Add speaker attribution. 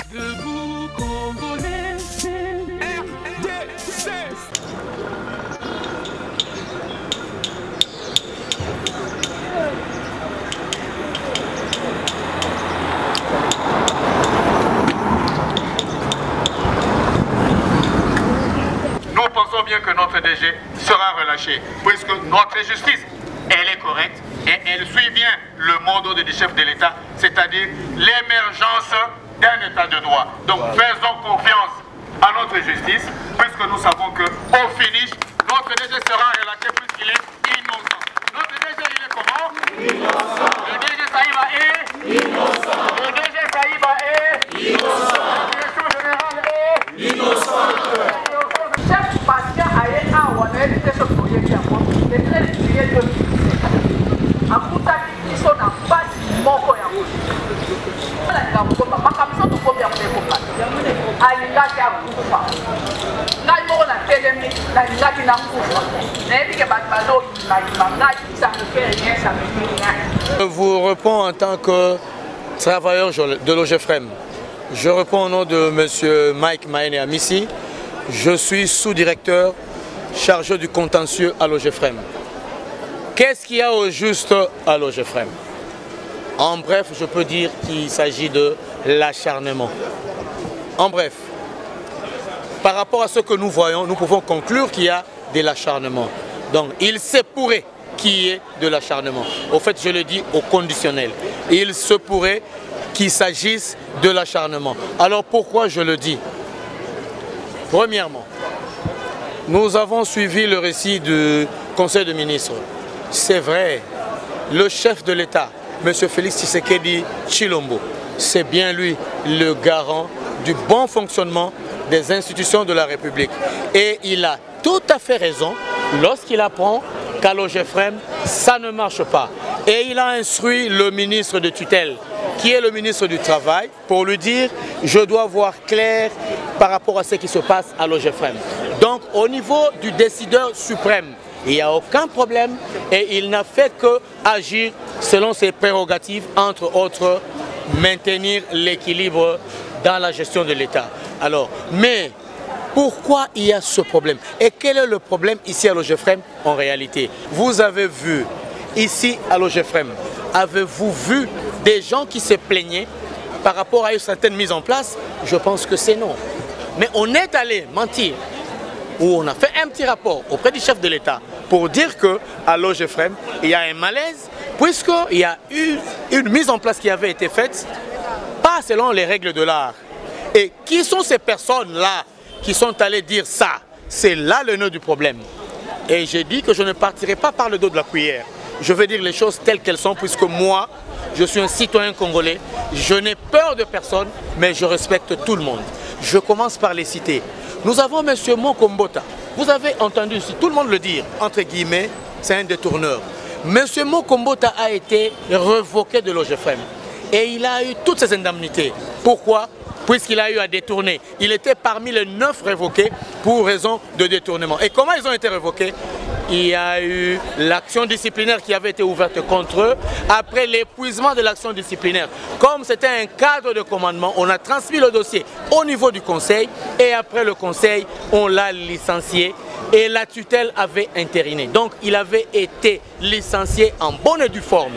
Speaker 1: Debout Congolais, RDC.
Speaker 2: Nous pensons bien que notre DG sera relâché, puisque notre justice, elle est correcte et elle suit bien le mot du chef de l'État, c'est-à-dire l'émergence d'un État de droit. Donc faisons confiance à notre justice, puisque nous savons qu'au finish, notre DG sera relâché puisqu'il est innocent. Notre DG, il est comment? Innocent. Le DG Saïba est innocent. Le DG Saïba est innocent. La direction générale est innocente.
Speaker 3: Chaque patient a eu un ou un évité ce projet qui a monté. Les 13 juillet 2017. À Kouta, ils sont en bas du Moko Yango.
Speaker 4: Je vous réponds en tant que travailleur de l'OGEFREM. Je réponds au nom de M. Mike Maene Amissi. Je suis sous-directeur chargé du contentieux à l'OGEFREM. Qu'est-ce qu'il y a au juste à l'OGEFREM? En bref, je peux dire qu'il s'agit de l'acharnement. En bref, par rapport à ce que nous voyons, nous pouvons conclure qu'il y a de l'acharnement. Donc, il se pourrait qu'il y ait de l'acharnement. Au fait, je le dis au conditionnel. Il se pourrait qu'il s'agisse de l'acharnement. Alors, pourquoi je le dis? Premièrement, nous avons suivi le récit du Conseil des ministres. C'est vrai, le chef de l'État, M. Félix Tshisekedi Tshilombo, c'est bien lui le garant du bon fonctionnement des institutions de la République. Et il a tout à fait raison lorsqu'il apprend qu'à l'OGEFREM, ça ne marche pas. Et il a instruit le ministre de tutelle, qui est le ministre du Travail, pour lui dire « je dois voir clair par rapport à ce qui se passe à l'OGEFREM ». Donc au niveau du décideur suprême, il n'y a aucun problème et il n'a fait que agir selon ses prérogatives, entre autres, maintenir l'équilibre dans la gestion de l'État. Alors, mais pourquoi il y a ce problème? Et quel est le problème ici à l'OGEFREM en réalité? Vous avez vu, ici à l'OGEFREM, avez-vous vu des gens qui se plaignaient par rapport à une certaine mise en place? Je pense que c'est non. Mais on est allé mentir, où on a fait un petit rapport auprès du chef de l'État pour dire qu'à l'OGEFREM, il y a un malaise, puisqu'il y a eu une mise en place qui avait été faite, pas selon les règles de l'art. Et qui sont ces personnes-là qui sont allées dire ça? C'est là le nœud du problème. Et j'ai dit que je ne partirai pas par le dos de la cuillère. Je vais dire les choses telles qu'elles sont, puisque moi, je suis un citoyen congolais. Je n'ai peur de personne, mais je respecte tout le monde. Je commence par les citer. Nous avons M. Mokombota. Vous avez entendu ici tout le monde le dire, entre guillemets, c'est un détourneur. M. Mokombota a été révoqué de l'OGEFREM et il a eu toutes ses indemnités. Pourquoi? Puisqu'il a eu à détourner. Il était parmi les 9 révoqués pour raison de détournement. Et comment ils ont été révoqués? Il y a eu l'action disciplinaire qui avait été ouverte contre eux. Après l'épuisement de l'action disciplinaire, comme c'était un cadre de commandement, on a transmis le dossier au niveau du conseil et après le conseil, on l'a licencié et la tutelle avait intériné. Donc il avait été licencié en bonne et due forme.